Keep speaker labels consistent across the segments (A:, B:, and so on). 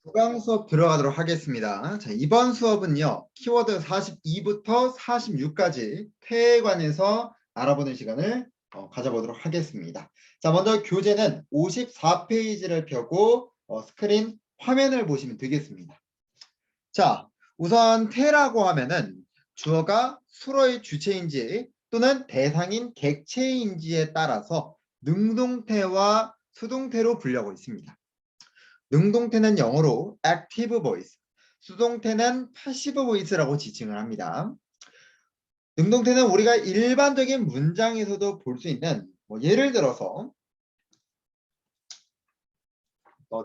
A: 구강 수업 들어가도록 하겠습니다. 자, 이번 수업은요, 키워드 42부터 46까지 태에 관해서 알아보는 시간을 가져보도록 하겠습니다. 자, 먼저 교재는 54페이지를 펴고 스크린 화면을 보시면 되겠습니다. 자, 우선 태라고 하면은 주어가 수어의 주체인지 또는 대상인 객체인지에 따라서 능동태와 수동태로 분류하고 있습니다. 능동태는 영어로 active voice, 수동태는 passive voice라고 지칭을 합니다. 능동태는 우리가 일반적인 문장에서도 볼 수 있는 예를 들어서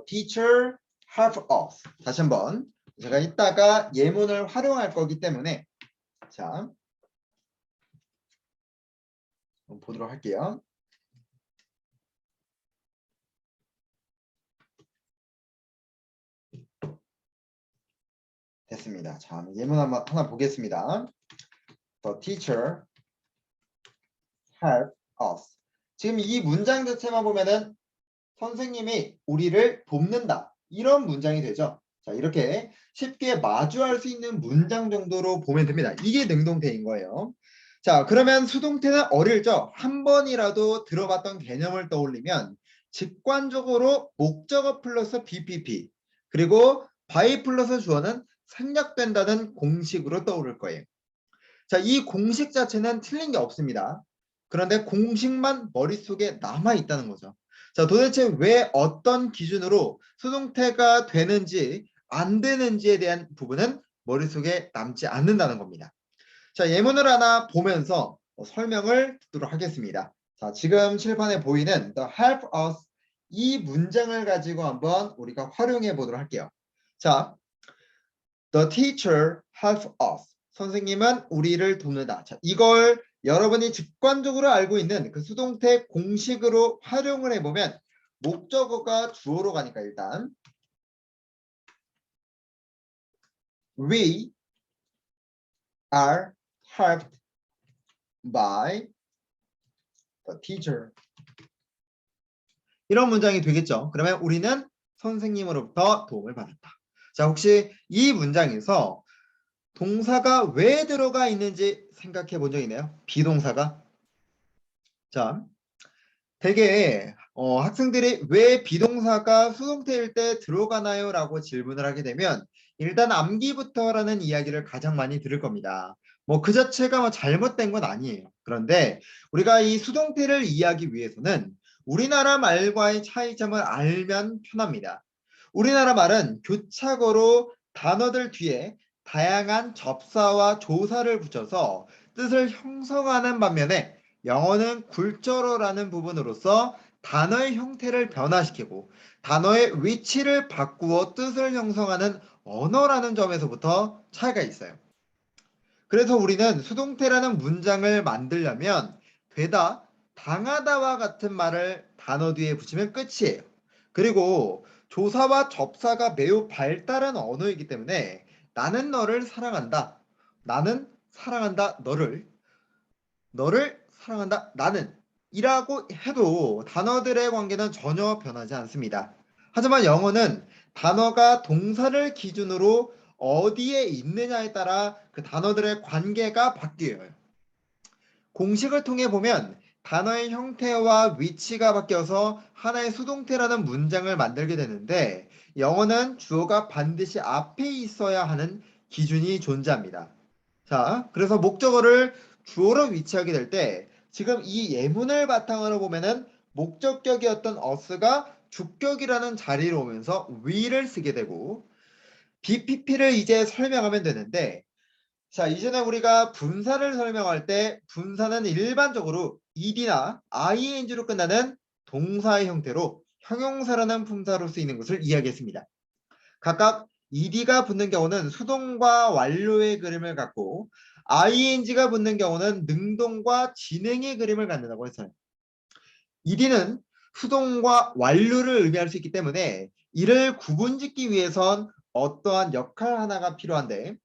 A: teacher help us. 다시 한번 제가 이따가 예문을 활용할 거기 때문에 자 보도록 할게요. 됐습니다. 자, 예문 하나 보겠습니다. The teacher help us. 지금 이 문장 자체만 보면은 선생님이 우리를 돕는다. 이런 문장이 되죠. 자, 이렇게 쉽게 마주할 수 있는 문장 정도로 보면 됩니다. 이게 능동태인 거예요. 자, 그러면 수동태는 어릴 적 한 번이라도 들어봤던 개념을 떠올리면 직관적으로 목적어 플러스 BPP 그리고 by 플러스 주어는 생략된다는 공식으로 떠오를 거예요. 자, 이 공식 자체는 틀린 게 없습니다. 그런데 공식만 머릿속에 남아 있다는 거죠. 자, 도대체 왜 어떤 기준으로 수동태가 되는지 안 되는지에 대한 부분은 머릿속에 남지 않는다는 겁니다. 자, 예문을 하나 보면서 설명을 듣도록 하겠습니다. 자, 지금 칠판에 보이는 the help us 이 문장을 가지고 한번 우리가 활용해 보도록 할게요. 자, the teacher help us. 선생님은 우리를 돕는다. 자, 이걸 여러분이 직관적으로 알고 있는 그 수동태 공식으로 활용을 해보면 목적어가 주어로 가니까 일단 we are helped by the teacher. 이런 문장이 되겠죠. 그러면 우리는 선생님으로부터 도움을 받았다. 자, 혹시 이 문장에서 동사가 왜 들어가 있는지 생각해 본 적 있나요? 비동사가. 자, 되게 학생들이 왜 비동사가 수동태일 때 들어가나요? 라고 질문을 하게 되면 일단 암기부터라는 이야기를 가장 많이 들을 겁니다. 그 자체가 잘못된 건 아니에요. 그런데 우리가 이 수동태를 이해하기 위해서는 우리나라 말과의 차이점을 알면 편합니다. 우리나라 말은 교차고로 단어들 뒤에 다양한 접사와 조사를 붙여서 뜻을 형성하는 반면에 영어는 굴절어라는 부분으로서 단어의 형태를 변화시키고 단어의 위치를 바꾸어 뜻을 형성하는 언어라는 점에서부터 차이가 있어요. 그래서 우리는 수동태라는 문장을 만들려면 되다, 당하다와 같은 말을 단어 뒤에 붙이면 끝이에요. 그리고 조사와 접사가 매우 발달한 언어이기 때문에 나는 너를 사랑한다. 나는 사랑한다. 너를 사랑한다. 나는 이라고 해도 단어들의 관계는 전혀 변하지 않습니다. 하지만 영어는 단어가 동사를 기준으로 어디에 있느냐에 따라 그 단어들의 관계가 바뀌어요. 공식을 통해 보면 단어의 형태와 위치가 바뀌어서 하나의 수동태라는 문장을 만들게 되는데 영어는 주어가 반드시 앞에 있어야 하는 기준이 존재합니다. 자, 그래서 목적어를 주어로 위치하게 될 때 지금 이 예문을 바탕으로 보면은 목적격이었던 us가 주격이라는 자리로 오면서 we를 쓰게 되고 BPP를 이제 설명하면 되는데 자, 이전에 우리가 분사를 설명할 때 분사는 일반적으로 ed나 ing로 끝나는 동사의 형태로 형용사라는 품사로 쓰이는 것을 이야기했습니다. 각각 ed가 붙는 경우는 수동과 완료의 그림을 갖고 ing가 붙는 경우는 능동과 진행의 그림을 갖는다고 했어요. ed는 수동과 완료를 의미할 수 있기 때문에 이를 구분짓기 위해선 어떠한 역할 하나가 필요한데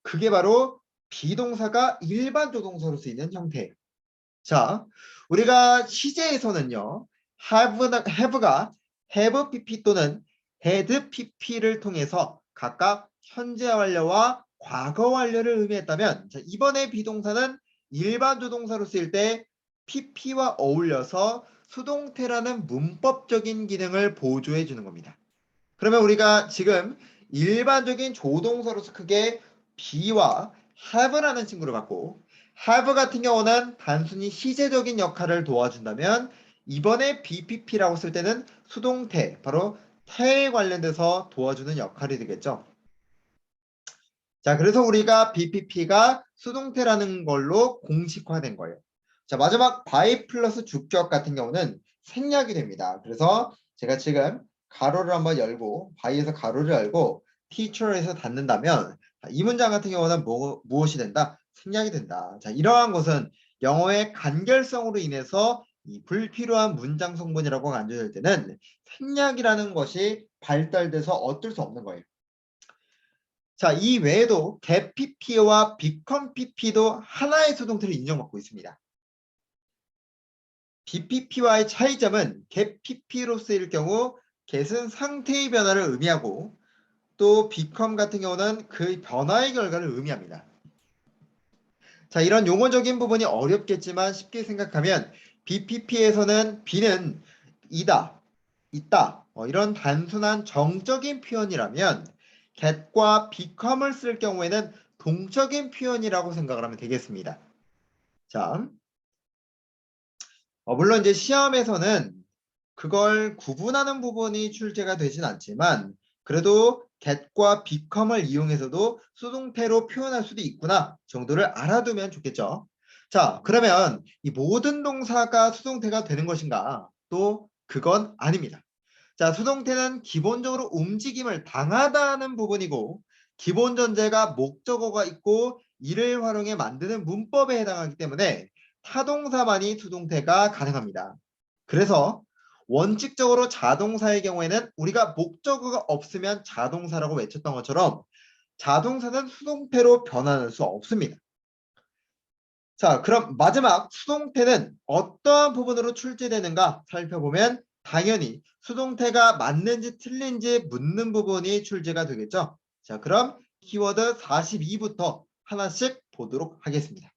A: 그게 바로 비동사가 일반 조동사로 쓰이는 형태예요. 자, 우리가 시제에서는요. have가 have pp 또는 had pp를 통해서 각각 현재 완료와 과거 완료를 의미했다면, 자, 이번에 비동사는 일반 조동사로 쓰일 때 pp와 어울려서 수동태라는 문법적인 기능을 보조해 주는 겁니다. 그러면 우리가 지금 일반적인 조동사로서 크게 be와 have라는 친구를 갖고, have 같은 경우는 단순히 시제적인 역할을 도와준다면, 이번에 BPP라고 쓸 때는 수동태, 바로 태에 관련돼서 도와주는 역할이 되겠죠. 자, 그래서 우리가 BPP가 수동태라는 걸로 공식화된 거예요. 자, 마지막 by 플러스 주격 같은 경우는 생략이 됩니다. 그래서 제가 지금 가로를 한번 열고 by에서 가로를 열고 teacher에서 닫는다면, 이 문장 같은 경우는 무엇이 된다? 생략이 된다. 자, 이러한 것은 영어의 간결성으로 인해서 이 불필요한 문장 성분이라고 간주될 때는 생략이라는 것이 발달돼서 어쩔 수 없는 거예요. 자, 이 외에도 get pp와 become pp도 하나의 수동태를 인정받고 있습니다. bpp와의 차이점은 get pp로 쓰일 경우 get은 상태의 변화를 의미하고, 또 become 같은 경우는 그 변화의 결과를 의미합니다. 자, 이런 용어적인 부분이 어렵겠지만 쉽게 생각하면 bpp에서는 be는 이다, 있다, 이런 단순한 정적인 표현이라면 get과 become을 쓸 경우에는 동적인 표현이라고 생각을 하면 되겠습니다. 자, 물론 이제 시험에서는 그걸 구분하는 부분이 출제가 되진 않지만, 그래도 get과 become을 이용해서도 수동태로 표현할 수도 있구나 정도를 알아두면 좋겠죠. 자, 그러면 이 모든 동사가 수동태가 되는 것인가? 또 그건 아닙니다. 자, 수동태는 기본적으로 움직임을 당하다는 부분이고, 기본 전제가 목적어가 있고 이를 활용해 만드는 문법에 해당하기 때문에 타동사만이 수동태가 가능합니다. 그래서 원칙적으로 자동사의 경우에는 우리가 목적어가 없으면 자동사라고 외쳤던 것처럼 자동사는 수동태로 변환할 수 없습니다. 자, 그럼 마지막 수동태는 어떠한 부분으로 출제되는가 살펴보면 당연히 수동태가 맞는지 틀린지 묻는 부분이 출제가 되겠죠. 자, 그럼 키워드 42부터 하나씩 보도록 하겠습니다.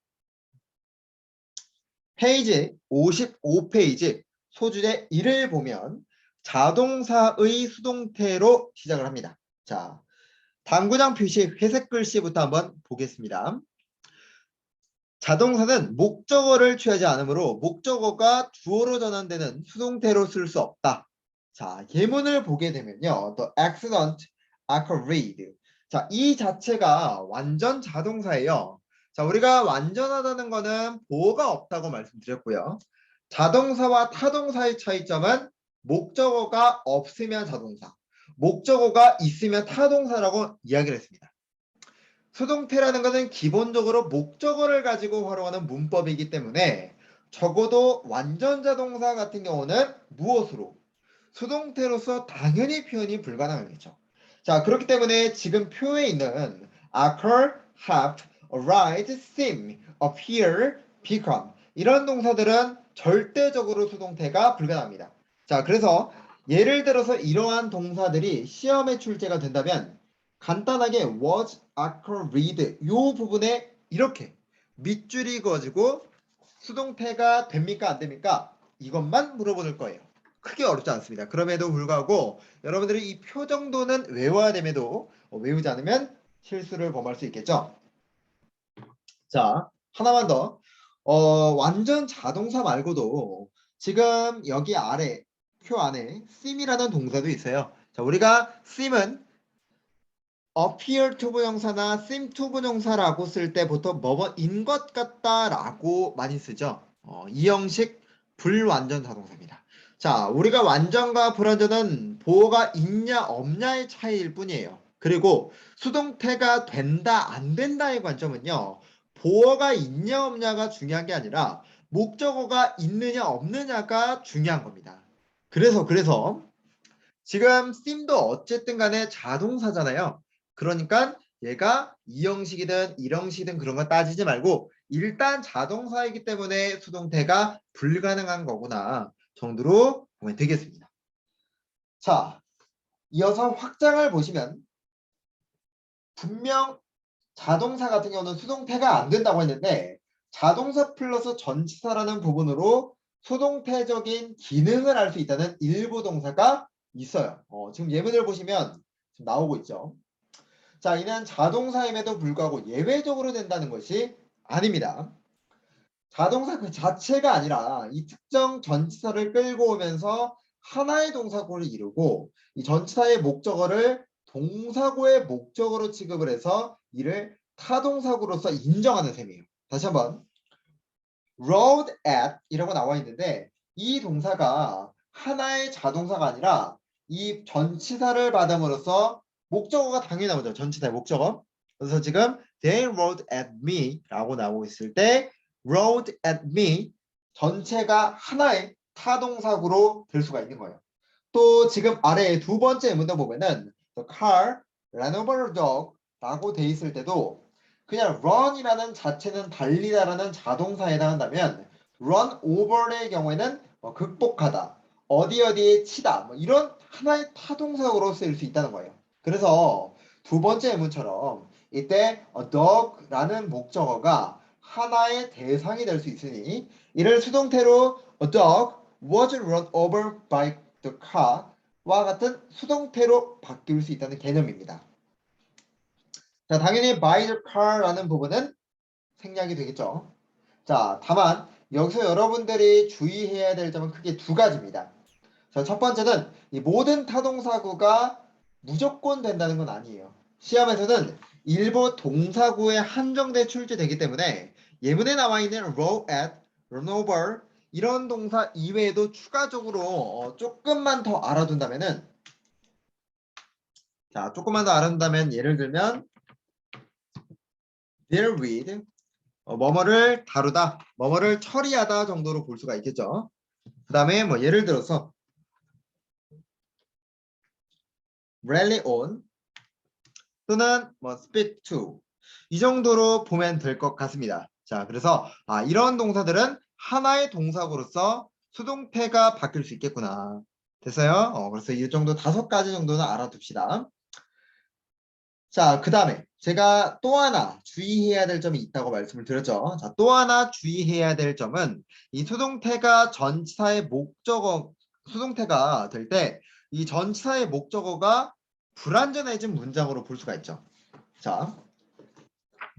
A: 페이지 55페이지 소주제 1을 보면 자동사의 수동태로 시작을 합니다. 자, 당구장 표시 회색 글씨부터 한번 보겠습니다. 자동사는 목적어를 취하지 않으므로 목적어가 주어로 전환되는 수동태로 쓸 수 없다. 자, 예문을 보게 되면요. The accident occurred. 자, 이 자체가 완전 자동사예요. 자, 우리가 완전하다는 거는 보어가 없다고 말씀드렸고요. 자동사와 타동사의 차이점은 목적어가 없으면 자동사, 목적어가 있으면 타동사라고 이야기를 했습니다. 수동태라는 것은 기본적으로 목적어를 가지고 활용하는 문법이기 때문에 적어도 완전자동사 같은 경우는 무엇으로? 수동태로서 당연히 표현이 불가능하겠죠. 자, 그렇기 때문에 지금 표에 있는 occur, have, arise, seem, appear, become 이런 동사들은 절대적으로 수동태가 불가능합니다. 자, 그래서 예를 들어서 이러한 동사들이 시험에 출제가 된다면 간단하게 was, occur, read 이 부분에 이렇게 밑줄이 그어지고 수동태가 됩니까 안 됩니까? 이것만 물어보는 거예요. 크게 어렵지 않습니다. 그럼에도 불구하고 여러분들이 이 표 정도는 외워야 됨에도 외우지 않으면 실수를 범할 수 있겠죠. 자, 하나만 더. 완전 자동사 말고도 지금 여기 아래 표 안에 seem이라는 동사도 있어요. 자, 우리가 seem은 appear to 부정사나 seem to 부정사라고 쓸 때 보통 뭐뭐인 것 같다라고 많이 쓰죠. 이 형식 불완전 자동사입니다. 자, 우리가 완전과 불완전은 보어가 있냐 없냐의 차이일 뿐이에요. 그리고 수동태가 된다 안 된다의 관점은요. 보어가 있냐 없냐가 중요한 게 아니라 목적어가 있느냐 없느냐가 중요한 겁니다. 그래서 지금 seem도 어쨌든 간에 자동사잖아요. 그러니까 얘가 이 형식이든 이 형식이든 그런 거 따지지 말고 일단 자동사이기 때문에 수동태가 불가능한 거구나 정도로 보면 되겠습니다. 자, 이어서 확장을 보시면 분명 자동사 같은 경우는 수동태가 안 된다고 했는데 자동사 플러스 전치사라는 부분으로 수동태적인 기능을 할 수 있다는 일부 동사가 있어요. 지금 예문을 보시면 지금 나오고 있죠. 자, 이는 자동사임에도 불구하고 예외적으로 된다는 것이 아닙니다. 자동사 그 자체가 아니라 이 특정 전치사를 끌고 오면서 하나의 동사구를 이루고 이 전치사의 목적어를 동사구의 목적어로 취급을 해서 이를 타동사구로서 인정하는 셈이에요. 다시 한번 rode at 이라고 나와 있는데 이 동사가 하나의 자동사가 아니라 이 전치사를 받음으로써 목적어가 당연히 나오죠. 전치사의 목적어. 그래서 지금 they rode at me 라고 나오고 있을 때 rode at me 전체가 하나의 타동사구로 될 수가 있는 거예요. 또 지금 아래에 두 번째 문제 보면은 the car ran over a dog 라고 돼 있을 때도 그냥 run이라는 자체는 달리다라는 자동사에 해당한다면 run over의 경우에는 극복하다, 어디에 치다 이런 하나의 타동사로 쓰일 수 있다는 거예요. 그래서 두 번째 예문처럼 이때 a dog라는 목적어가 하나의 대상이 될 수 있으니 이를 수동태로 a dog was run over by the car와 같은 수동태로 바뀔 수 있다는 개념입니다. 자, 당연히 by the car라는 부분은 생략이 되겠죠. 자, 다만 여기서 여러분들이 주의해야 될 점은 크게 두 가지입니다. 자, 첫 번째는 이 모든 타동사구가 무조건 된다는 건 아니에요. 시험에서는 일부 동사구에 한정돼 출제되기 때문에 예문에 나와 있는 row at, run over 이런 동사 이외에도 추가적으로 조금만 더 알아둔다면은 자, 조금만 더 알아둔다면 예를 들면 deal with 뭐뭐를 다루다, 뭐뭐를 처리하다 정도로 볼 수가 있겠죠. 그 다음에 뭐 예를 들어서 rally on 또는 뭐 speak to 이 정도로 보면 될 것 같습니다. 자, 그래서 이런 동사들은 하나의 동사구로서 수동태가 바뀔 수 있겠구나. 됐어요? 그래서 이 정도 5가지 정도는 알아둡시다. 자, 그 다음에 제가 또 하나 주의해야 될 점이 있다고 말씀을 드렸죠. 자, 또 하나 주의해야 될 점은 이 수동태가 전치사의 목적어, 수동태가 될 때 이 전치사의 목적어가 불완전해진 문장으로 볼 수가 있죠. 자,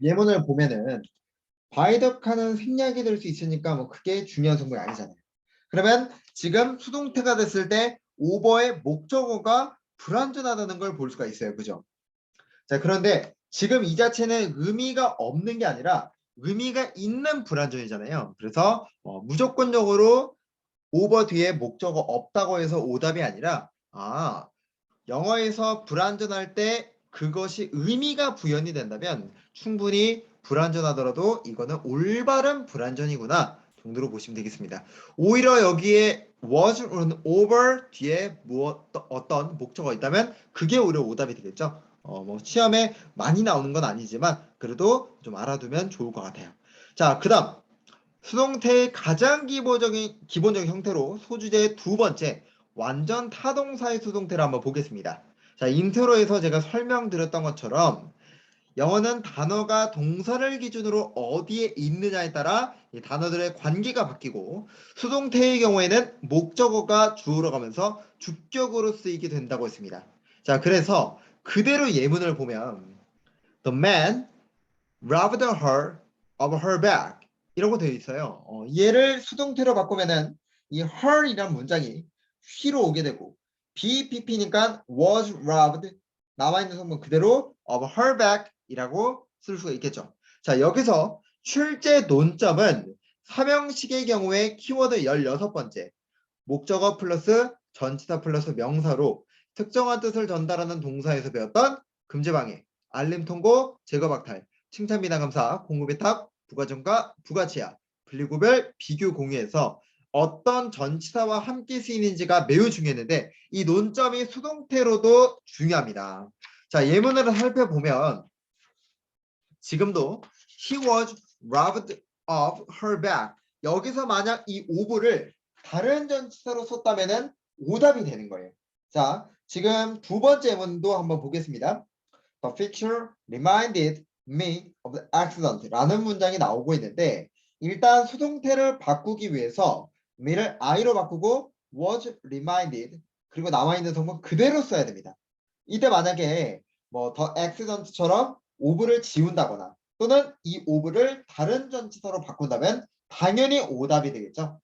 A: 예문을 보면은 바이덕하는 생략이 될 수 있으니까 뭐 크게 중요한 성분이 아니잖아요. 그러면 지금 수동태가 됐을 때 오버의 목적어가 불완전하다는 걸 볼 수가 있어요. 그죠? 자, 그런데 지금 이 자체는 의미가 없는 게 아니라 의미가 있는 불완전이잖아요. 그래서 무조건적으로 오버 뒤에 목적어 없다고 해서 오답이 아니라 영어에서 불완전할 때 그것이 의미가 부연이 된다면 충분히 불완전하더라도 이거는 올바른 불완전이구나 정도로 보시면 되겠습니다. 오히려 여기에 was run over 뒤에 어떤 목적어가 있다면 그게 오히려 오답이 되겠죠. 뭐 시험에 많이 나오는 건 아니지만 그래도 좀 알아두면 좋을 것 같아요. 자, 그 다음 수동태의 가장 기본적인 형태로 소주제의 두 번째 완전 타동사의 수동태를 한번 보겠습니다. 자, 인트로에서 제가 설명드렸던 것처럼 영어는 단어가 동사를 기준으로 어디에 있느냐에 따라 이 단어들의 관계가 바뀌고 수동태의 경우에는 목적어가 주어로 가면서 주격으로 쓰이게 된다고 했습니다. 자, 그래서 그대로 예문을 보면 The man robbed her of her bag 이라고 되어 있어요. 얘를 수동태로 바꾸면은 이 her이란 문장이 she로 오게 되고 BPP니까 was robbed 나와 있는 성분 그대로 of her bag 이라고 쓸 수가 있겠죠. 자, 여기서 출제 논점은 삼형식의 경우에 키워드 16번째 목적어 플러스 전치사 플러스 명사로 특정한 뜻을 전달하는 동사에서 배웠던 금지방해, 알림 통고, 제거 박탈, 칭찬 비난 감사, 공급 위탁, 부가정가, 부가치하, 분리구별, 비교 공유에서 어떤 전치사와 함께 쓰이는지가 매우 중요했는데 이 논점이 수동태로도 중요합니다. 자, 예문을 살펴보면 지금도 he was robbed of her bag 여기서 만약 이 of를 다른 전치사로 썼다면은 오답이 되는 거예요. 자, 지금 두 번째 예문도 한번 보겠습니다. The picture reminded me of the accident 라는 문장이 나오고 있는데 일단 수동태를 바꾸기 위해서 me를 I로 바꾸고 was reminded 그리고 남아있는 성분 그대로 써야 됩니다. 이때 만약에 뭐 the accident처럼 of를 지운다거나 또는 이 of를 다른 전치사로 바꾼다면 당연히 오답이 되겠죠.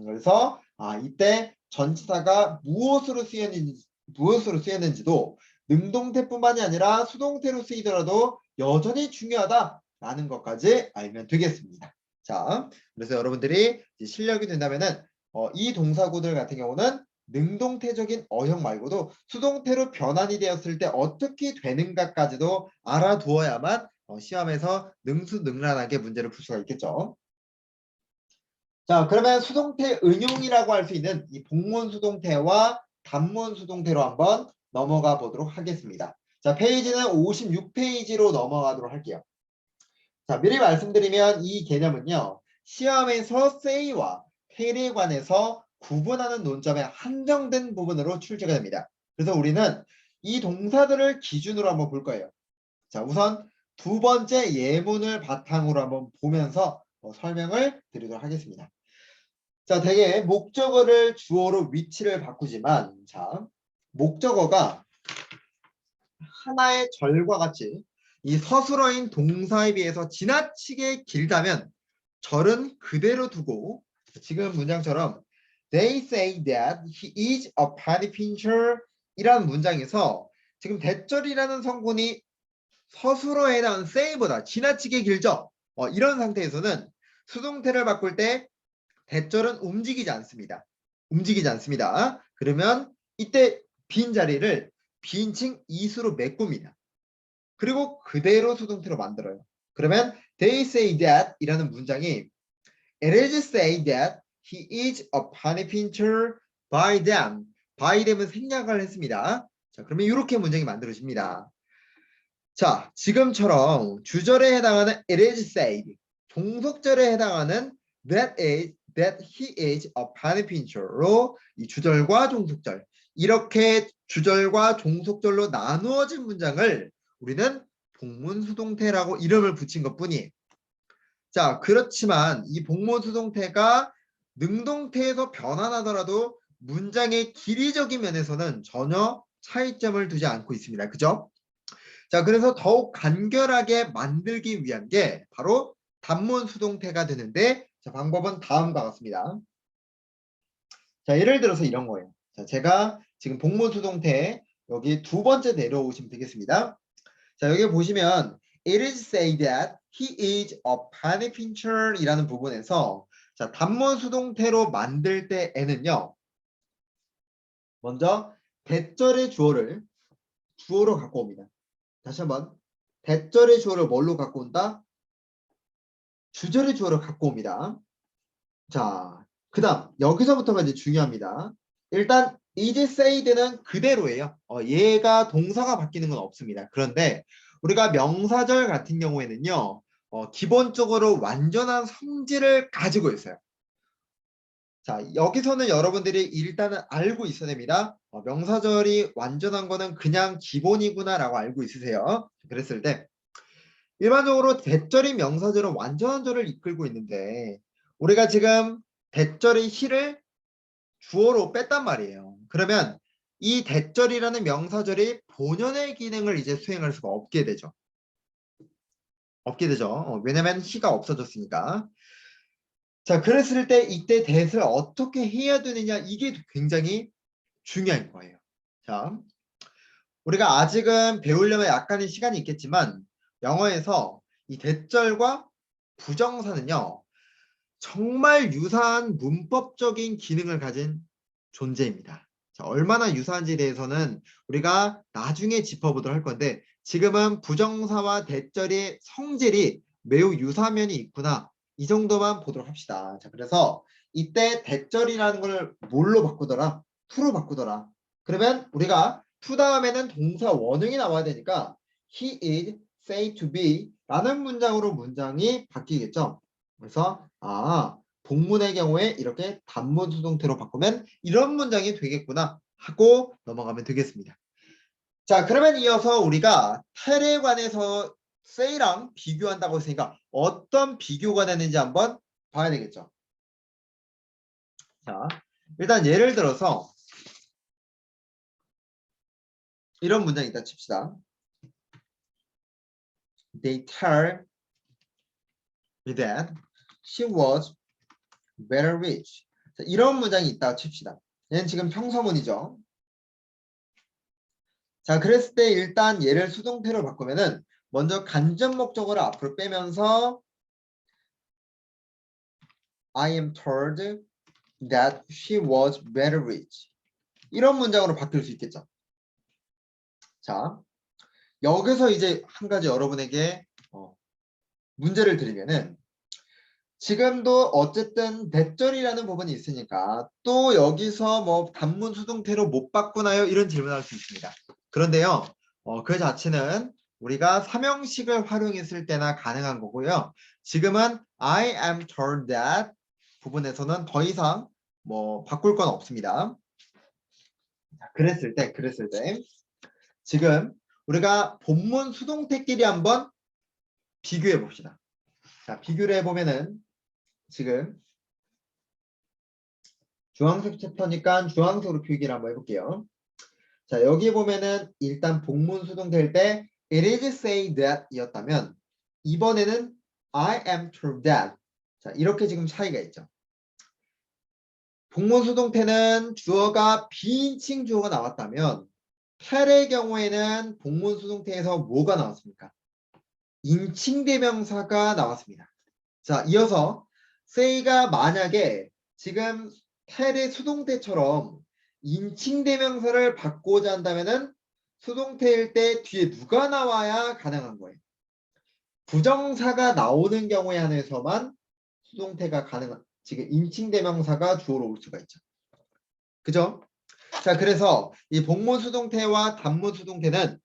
A: 그래서 이때 전치사가 무엇으로 쓰였는지도 능동태뿐만이 아니라 수동태로 쓰이더라도 여전히 중요하다라는 것까지 알면 되겠습니다. 자, 그래서 여러분들이 이제 실력이 된다면은 이 동사구들 같은 경우는 능동태적인 어형 말고도 수동태로 변환이 되었을 때 어떻게 되는가까지도 알아두어야만 시험에서 능수능란하게 문제를 풀 수가 있겠죠. 자, 그러면 수동태 응용이라고 할 수 있는 이 복문 수동태와 단문 수동태로 한번 넘어가 보도록 하겠습니다. 자, 페이지는 56페이지로 넘어가도록 할게요. 자, 미리 말씀드리면 이 개념은요. 시험에서 say와 tell에 관해서 구분하는 논점에 한정된 부분으로 출제가 됩니다. 그래서 우리는 이 동사들을 기준으로 한번 볼 거예요. 자, 우선 두 번째 예문을 바탕으로 한번 보면서 설명을 드리도록 하겠습니다. 자, 대개 목적어를 주어로 위치를 바꾸지만 자, 목적어가 하나의 절과 같이 이 서술어인 동사에 비해서 지나치게 길다면 절은 그대로 두고 지금 문장처럼 They say that he is a penny pincher 이라는 문장에서 지금 대절이라는 성분이 서술어에 해당하는 say보다 지나치게 길죠. 이런 상태에서는 수동태를 바꿀 때 대절은 움직이지 않습니다. 움직이지 않습니다. 그러면 이때 빈 자리를 비인칭 이수로 메꿉니다. 그리고 그대로 수동태로 만들어요. 그러면 they say that 이라는 문장이 It is say that he is a penny pincher by them. by them은 생략을 했습니다. 자, 그러면 이렇게 문장이 만들어집니다. 자, 지금처럼 주절에 해당하는 it is said, 종속절에 해당하는 that he is a penny pincher로 이 주절과 종속절 이렇게 주절과 종속절로 나누어진 문장을 우리는 복문수동태라고 이름을 붙인 것뿐이에요. 자, 그렇지만 이 복문수동태가 능동태에서 변환하더라도 문장의 길이적인 면에서는 전혀 차이점을 두지 않고 있습니다. 그죠? 자, 그래서 더욱 간결하게 만들기 위한 게 바로 단문수동태가 되는데 자, 방법은 다음과 같습니다. 자, 예를 들어서 이런 거예요. 자, 제가 지금 복문수동태 여기 두 번째 내려오시면 되겠습니다. 자, 여기 보시면 It is said that he is a penny pincher 이라는 부분에서 자, 단문수동태로 만들 때에는요. 먼저 대절의 주어를 주어로 갖고 옵니다. 다시 한번 대절의 주어를 뭘로 갖고 온다? 주절의 주어를 갖고 옵니다. 자, 그 다음 여기서부터가 이제 중요합니다. 일단 is said는 그대로예요. 얘가 동사가 바뀌는 건 없습니다. 그런데 우리가 명사절 같은 경우에는요. 기본적으로 완전한 성질을 가지고 있어요. 자, 여기서는 여러분들이 일단은 알고 있어야 됩니다. 명사절이 완전한 거는 그냥 기본이구나 라고 알고 있으세요. 그랬을 때 일반적으로 대절인 명사절은 완전한 절을 이끌고 있는데 우리가 지금 대절의 히를 주어로 뺐단 말이에요. 그러면 이 대절이라는 명사절이 본연의 기능을 이제 수행할 수가 없게 되죠. 없게 되죠. 왜냐면 히가 없어졌으니까. 자, 그랬을 때 이때 대를 어떻게 해야 되느냐 이게 굉장히 중요한 거예요. 자, 우리가 아직은 배우려면 약간의 시간이 있겠지만 영어에서 이 대절과 부정사는요. 정말 유사한 문법적인 기능을 가진 존재입니다. 자, 얼마나 유사한지에 대해서는 우리가 나중에 짚어보도록 할 건데 지금은 부정사와 대절의 성질이 매우 유사한 면이 있구나. 이 정도만 보도록 합시다. 자, 그래서 이때 대절이라는 걸 뭘로 바꾸더라? to로 바꾸더라. 그러면 우리가 to 다음에는 동사 원형이 나와야 되니까 he is said to be 라는 문장으로 문장이 바뀌겠죠. 그래서 복문의 경우에 이렇게 단문 수동태로 바꾸면 이런 문장이 되겠구나 하고 넘어가면 되겠습니다. 자, 그러면 이어서 우리가 텔에 관해서 say랑 비교한다고 했으니까 어떤 비교가 되는지 한번 봐야 되겠죠. 자, 일단 예를 들어서 이런 문장이 있다 칩시다. They tell me that she was very rich. 자, 이런 문장이 있다 칩시다. 얘는 지금 평서문이죠. 자, 그랬을 때 일단 얘를 수동태로 바꾸면은 먼저 간접 목적어를 앞으로 빼면서 I am told that she was very rich. 이런 문장으로 바뀔 수 있겠죠. 자, 여기서 이제 한 가지 여러분에게 문제를 드리면은 지금도 어쨌든 대절이라는 부분이 있으니까 또 여기서 뭐 단문 수동태로 못 바꾸나요? 이런 질문을 할 수 있습니다. 그런데요, 그 자체는 우리가 삼형식을 활용했을 때나 가능한 거고요. 지금은 I am told that 부분에서는 더 이상 뭐 바꿀 건 없습니다. 그랬을 때 지금 우리가 본문 수동태끼리 한번 비교해 봅시다. 자, 비교를 해보면은 지금 주황색 챕터니까 주황색으로 표기를 한번 해볼게요. 자, 여기 보면은 일단 복문 수동태일 때 it is say that 이었다면 이번에는 I am told that. 자, 이렇게 지금 차이가 있죠. 복문 수동태는 주어가 비인칭 주어가 나왔다면 텔의 경우에는 복문 수동태에서 뭐가 나왔습니까? 인칭 대명사가 나왔습니다. 자, 이어서 say가 만약에 지금 텔의 수동태처럼 인칭 대명사를 받고자 한다면은 수동태일 때 뒤에 누가 나와야 가능한 거예요. 부정사가 나오는 경우에 한해서만 수동태가 가능한, 지금 인칭 대명사가 주어로 올 수가 있죠. 그죠? 자, 그래서 이 복문 수동태와 단문 수동태는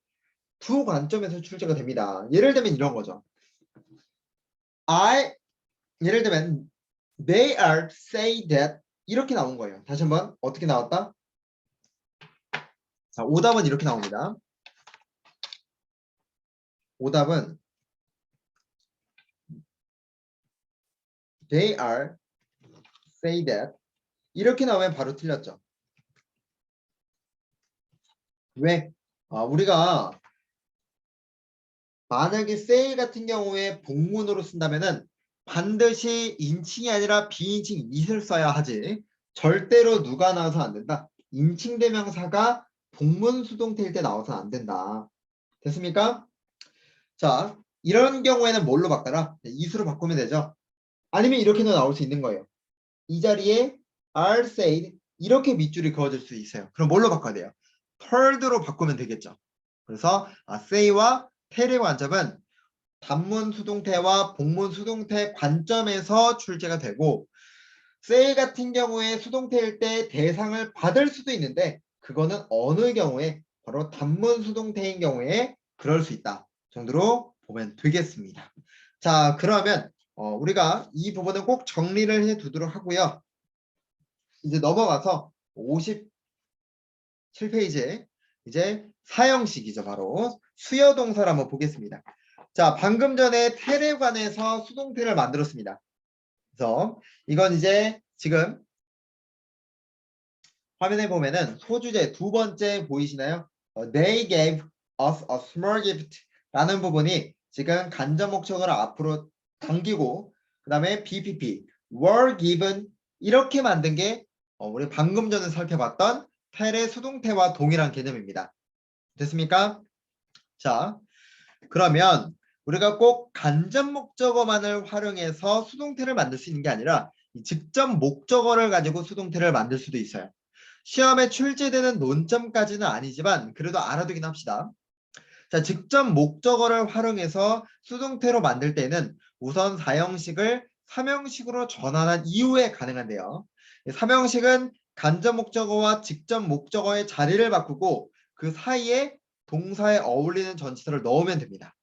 A: 두 관점에서 출제가 됩니다. 예를 들면 이런 거죠. 예를 들면 they are say that 이렇게 나온 거예요. 다시 한번 어떻게 나왔다? 자, 오답은 이렇게 나옵니다. 오답은 they are say that 이렇게 나오면 바로 틀렸죠. 왜? 우리가 만약에 say 같은 경우에 복문으로 쓴다면은 반드시 인칭이 아니라 비인칭 it을 써야 하지. 절대로 누가 나와서 안 된다. 인칭 대명사가 복문 수동태일 때 나와서 안 된다. 됐습니까? 자, 이런 경우에는 뭘로 바꿔라? it으로 바꾸면 되죠. 아니면 이렇게도 나올 수 있는 거예요. 이 자리에 are said 이렇게 밑줄이 그어질 수 있어요. 그럼 뭘로 바꿔야 돼요? told로 바꾸면 되겠죠. 그래서 say와 tell의 관점은 단문 수동태와 복문 수동태 관점에서 출제가 되고 say 같은 경우에 수동태일 때 대상을 받을 수도 있는데 그거는 어느 경우에 바로 단문 수동태인 경우에 그럴 수 있다 정도로 보면 되겠습니다. 자, 그러면 우리가 이 부분은 꼭 정리를 해 두도록 하고요. 이제 넘어가서 57페이지에 이제 사형식이죠. 바로 수여동사를 한번 보겠습니다. 자, 방금 전에 텔에 관해서 수동태를 만들었습니다. 그래서 이건 이제 지금 화면에 보면은 소주제 두 번째 보이시나요? They gave us a small gift 라는 부분이 지금 간접 목적어를 앞으로 당기고 그 다음에 BPP, were given 이렇게 만든 게 우리 방금 전에 살펴봤던 텔의 수동태와 동일한 개념입니다. 됐습니까? 자, 그러면 우리가 꼭 간접 목적어만을 활용해서 수동태를 만들 수 있는 게 아니라 직접 목적어를 가지고 수동태를 만들 수도 있어요. 시험에 출제되는 논점까지는 아니지만 그래도 알아두긴 합시다. 자, 직접 목적어를 활용해서 수동태로 만들 때는 우선 사형식을 삼형식으로 전환한 이후에 가능한데요. 삼형식은 간접 목적어와 직접 목적어의 자리를 바꾸고 그 사이에 동사에 어울리는 전치사를 넣으면 됩니다.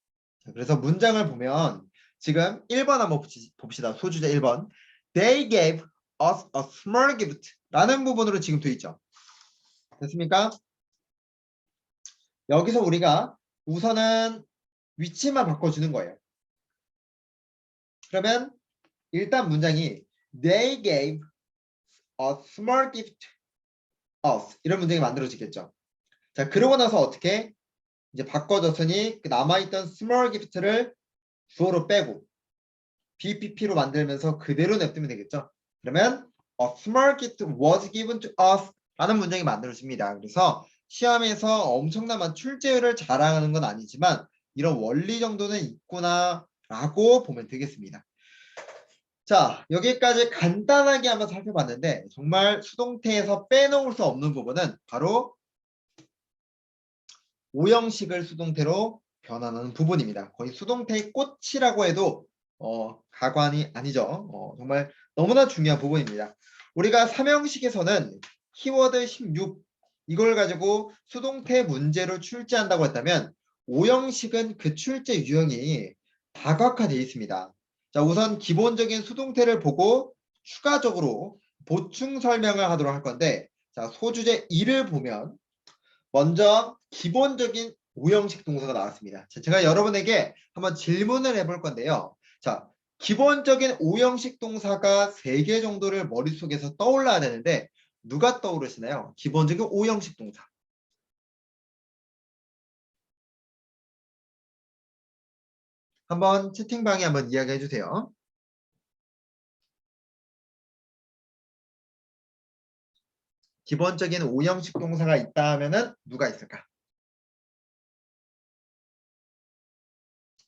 A: 자, 그래서 문장을 보면 지금 1번 한번 봅시다. 소주제 1번. They gave us a small gift 라는 부분으로 지금 돼 있죠. 됐습니까? 여기서 우리가 우선은 위치만 바꿔주는 거예요. 그러면 일단 문장이 They gave a small gift us 이런 문장이 만들어지겠죠. 자, 그러고 나서 어떻게 이제 바꿔줬으니 그 남아있던 small gift를 주어로 빼고 BPP로 만들면서 그대로 냅두면 되겠죠. 그러면 a small gift was given to us 라는 문장이 만들어집니다. 그래서 시험에서 엄청난 출제율을 자랑하는 건 아니지만 이런 원리 정도는 있구나 라고 보면 되겠습니다. 자, 여기까지 간단하게 한번 살펴봤는데 정말 수동태에서 빼놓을 수 없는 부분은 바로 오형식을 수동태로 변환하는 부분입니다. 거의 수동태의 꽃이라고 해도 가관이 아니죠. 정말 너무나 중요한 부분입니다. 우리가 삼형식에서는 키워드 16 이걸 가지고 수동태 문제로 출제한다고 했다면 오형식은 그 출제 유형이 다각화되어 있습니다. 자, 우선 기본적인 수동태를 보고 추가적으로 보충 설명을 하도록 할 건데, 자, 소주제 2를 보면 먼저 기본적인 오형식 동사가 나왔습니다. 자, 제가 여러분에게 한번 질문을 해볼 건데요. 자, 기본적인 오형식 동사가 3개 정도를 머릿속에서 떠올라야 되는데 누가 떠오르시나요? 기본적인 오형식 동사. 한번 채팅방에 한번 이야기해 주세요. 기본적인 오형식 동사가 있다 하면은 누가 있을까?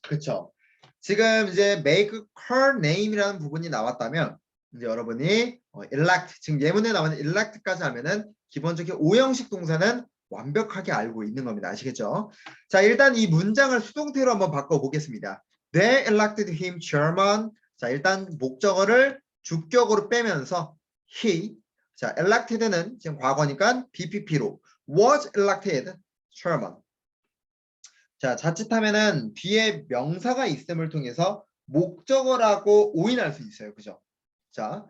A: 그렇죠. 지금 이제 make her name이라는 부분이 나왔다면 이제 여러분이 elect 지금 예문에 나오는 elect까지 하면은 기본적인 오형식 동사는 완벽하게 알고 있는 겁니다. 아시겠죠? 자, 일단 이 문장을 수동태로 한번 바꿔보겠습니다. They elected him chairman. 자, 일단 목적어를 주격으로 빼면서 he. 자, elected는 지금 과거니까 BPP로 was elected chairman. 자, 자칫하면은 뒤에 명사가 있음을 통해서 목적어라고 오인할 수 있어요. 그죠? 자,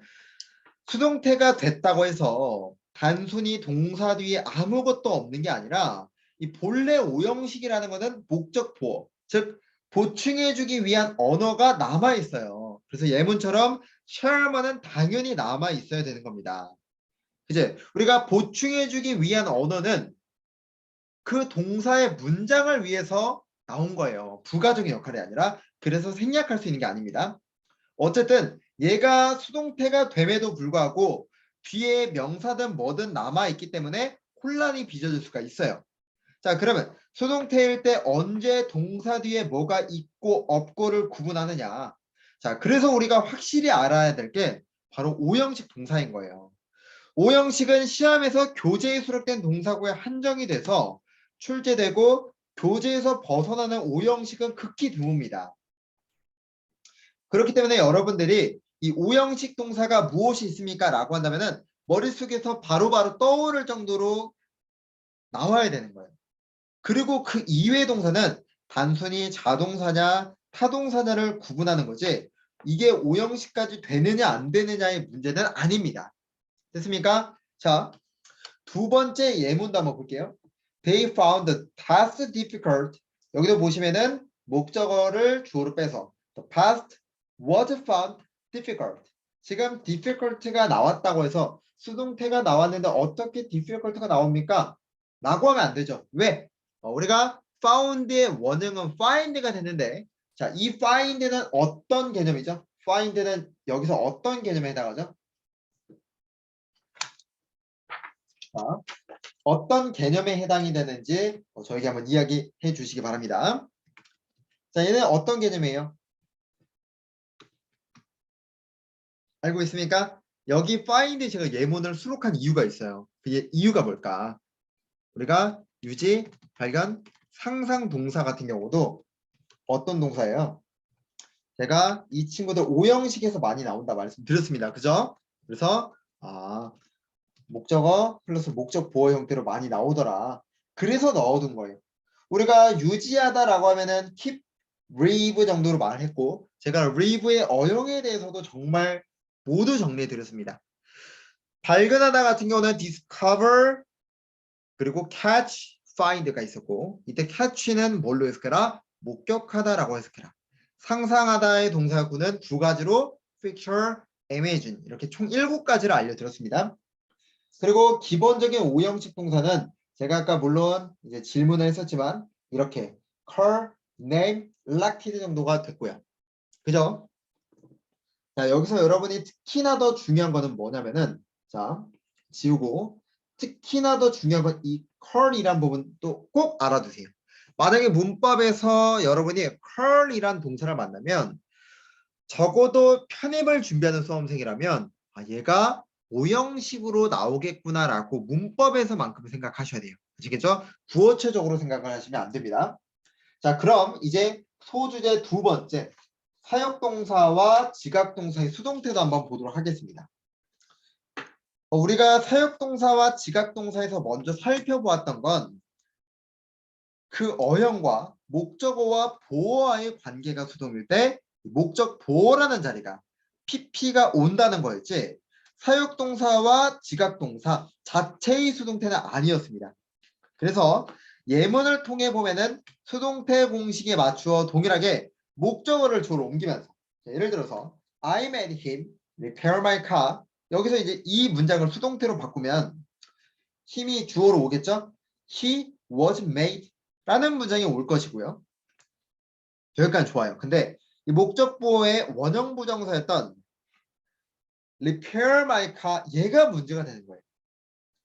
A: 수동태가 됐다고 해서 단순히 동사 뒤에 아무것도 없는 게 아니라 이 본래 오형식이라는 것은 목적 보어, 즉 보충해주기 위한 언어가 남아 있어요. 그래서 예문처럼 share만은 당연히 남아 있어야 되는 겁니다. 이제 우리가 보충해주기 위한 언어는 그 동사의 문장을 위해서 나온 거예요. 부가적인 역할이 아니라. 그래서 생략할 수 있는 게 아닙니다. 어쨌든 얘가 수동태가 됨에도 불구하고 뒤에 명사든 뭐든 남아있기 때문에 혼란이 빚어질 수가 있어요. 자, 그러면 수동태일 때 언제 동사 뒤에 뭐가 있고 없고를 구분하느냐. 자, 그래서 우리가 확실히 알아야 될 게 바로 오형식 동사인 거예요. 오형식은 시험에서 교재에 수록된 동사구에 한정이 돼서 출제되고 교재에서 벗어나는 오형식은 극히 드뭅니다. 그렇기 때문에 여러분들이 이 오형식 동사가 무엇이 있습니까? 라고 한다면은 머릿속에서 바로바로 떠오를 정도로 나와야 되는 거예요. 그리고 그 이외의 동사는 단순히 자동사냐 타동사냐를 구분하는 거지 이게 오형식까지 되느냐 안 되느냐의 문제는 아닙니다. 됐습니까? 자, 두 번째 예문도 한번 볼게요. They found the task difficult. 여기도 보시면은 목적어를 주어로 빼서 the past was found difficult. 지금 difficult가 나왔다고 해서 수동태가 나왔는데 어떻게 difficult가 나옵니까? 라고 하면 안 되죠. 왜? 우리가 found의 원형은 find가 됐는데 자, 이 find는 어떤 개념이죠? find는 여기서 어떤 개념에 해당하죠? 자, 어떤 개념에 해당이 되는지 저에게 한번 이야기해 주시기 바랍니다. 자, 얘는 어떤 개념이에요? 알고 있습니까? 여기 find 제가 예문을 수록한 이유가 있어요. 그 이유가 뭘까? 우리가 유지, 발견, 상상 동사 같은 경우도 어떤 동사예요? 제가 이 친구들 오형식에서 많이 나온다 말씀드렸습니다. 그죠? 그래서 목적어 플러스 목적 보어 형태로 많이 나오더라. 그래서 넣어둔 거예요. 우리가 유지하다라고 하면은 keep, live 정도로 말했고 제가 live의 어용에 대해서도 정말 모두 정리해 드렸습니다. 발견하다 같은 경우는 discover, 그리고 catch, find가 있었고 이때 catch는 뭘로 해석해라? 목격하다라고 해석해라. 상상하다의 동사구는 두 가지로 picture, imagine 이렇게 총 7가지를 알려드렸습니다. 그리고 기본적인 오형식 동사는 제가 아까 물론 이제 질문을 했었지만 이렇게 call, name, elected 정도가 됐고요. 그죠? 자, 여기서 여러분이 특히나 더 중요한 거는 뭐냐면은 자, 지우고 특히나 더 중요한 건 이 call이란 부분도 꼭 알아두세요. 만약에 문법에서 여러분이 call이란 동사를 만나면 적어도 편입을 준비하는 수험생이라면 아, 얘가 오형식으로 나오겠구나라고 문법에서만큼 생각하셔야 돼요. 아시겠죠? 구어체적으로 생각을 하시면 안 됩니다. 자, 그럼 이제 소주제 두 번째 사역동사와 지각동사의 수동태도 한번 보도록 하겠습니다. 우리가 사역동사와 지각동사에서 먼저 살펴보았던 건 그 어형과 목적어와 보어와의 관계가 수동일 때 목적 보어라는 자리가 PP가 온다는 거였지 사역동사와 지각동사 자체의 수동태는 아니었습니다. 그래서 예문을 통해 보면은 수동태 공식에 맞추어 동일하게 목적어를 주어로 옮기면서 예를 들어서 I made him repair my car 여기서 이제 이 문장을 수동태로 바꾸면 힘이 주어로 오겠죠? He was made 라는 문장이 올 것이고요. 여기까지 좋아요. 근데 이 목적보어의 원형 부정사였던 repair my car 얘가 문제가 되는 거예요.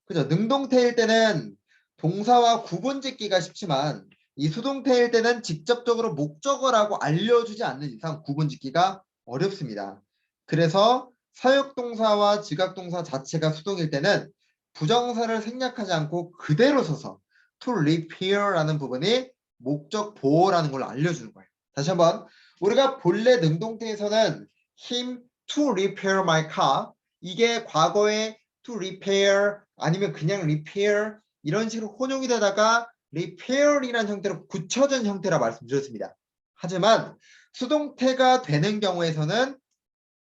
A: 그죠? 능동태일 때는 동사와 구분짓기가 쉽지만 이 수동태일 때는 직접적으로 목적어라고 알려주지 않는 이상 구분짓기가 어렵습니다. 그래서 사역동사와 지각동사 자체가 수동일 때는 부정사를 생략하지 않고 그대로 써서 to repair라는 부분이 목적 보호라는 걸 알려주는 거예요. 다시 한번 우리가 본래 능동태에서는 him to repair my car 이게 과거에 to repair 아니면 그냥 repair 이런 식으로 혼용이 되다가 repair이라는 형태로 굳혀진 형태라 말씀드렸습니다. 하지만 수동태가 되는 경우에서는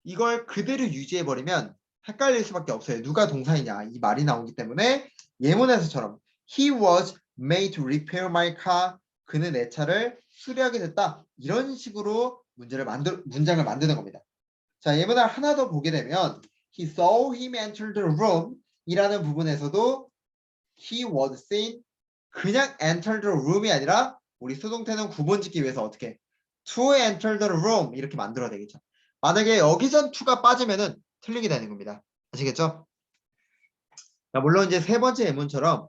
A: 이걸 그대로 유지해버리면 헷갈릴 수밖에 없어요. 누가 동사이냐 이 말이 나오기 때문에 예문에서처럼 He was made to repair my car 그는 내 차를 수리하게 됐다. 이런 식으로 문장을 만드는 겁니다. 자, 예문을 하나 더 보게 되면 He saw him enter the room 이라는 부분에서도 he was seen 그냥 enter the room이 아니라 우리 수동태는 구분짓기 위해서 어떻게 to enter the room 이렇게 만들어야 되겠죠. 만약에 여기선 to가 빠지면은 틀리게 되는 겁니다. 아시겠죠? 자, 물론 이제 세 번째 예문처럼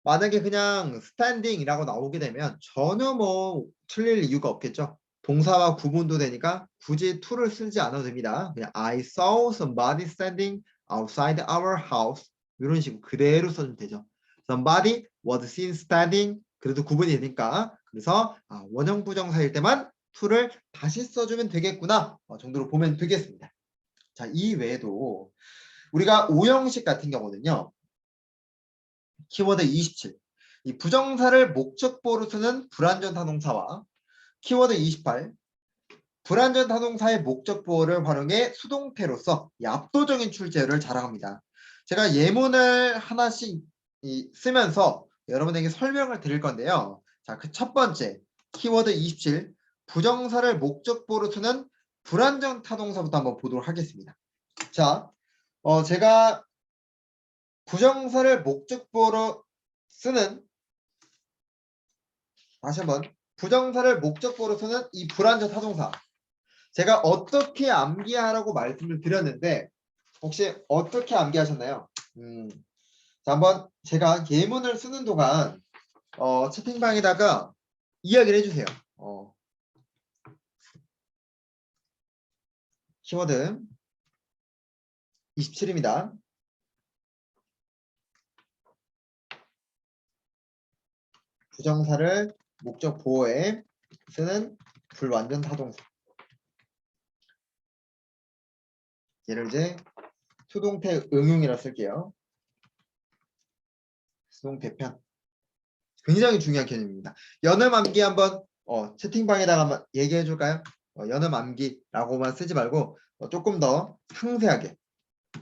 A: 만약에 그냥 standing이라고 나오게 되면 전혀 뭐 틀릴 이유가 없겠죠. 동사와 구분도 되니까 굳이 to를 쓰지 않아도 됩니다. 그냥 I saw somebody standing outside our house 이런 식으로 그대로 써주면 되죠. Somebody was seen standing 그래도 구분이 되니까 그래서 원형 부정사일 때만 to를 다시 써주면 되겠구나 정도로 보면 되겠습니다. 자, 이 외에도 우리가 오형식 같은 경우는요. 키워드 27. 이 부정사를 목적보로 쓰는 불완전 타동사와 키워드 28. 불완전 타동사의 목적보호를 활용해 수동태로서 압도적인 출제율을 자랑합니다. 제가 예문을 하나씩 쓰면서 여러분에게 설명을 드릴 건데요. 자, 그 첫 번째 키워드 27 부정사를 목적보로 쓰는 불완전 타동사부터 한번 보도록 하겠습니다. 자, 제가 부정사를 목적보로 쓰는 다시 한번 부정사를 목적보로 쓰는 이 불완전 타동사 제가 어떻게 암기하라고 말씀을 드렸는데 혹시 어떻게 암기하셨나요? 자, 한번 제가 예문을 쓰는 동안 채팅방에다가 이야기를 해주세요. 키워드 27입니다. 부정사를 목적 보호에 쓰는 불완전 타동사. 얘를 이제 수동태 응용이라 쓸게요. 수동태편. 굉장히 중요한 개념입니다. 연음 암기 한번 채팅방에다가 한번 얘기해 줄까요? 연음 암기라고만 쓰지 말고 조금 더 상세하게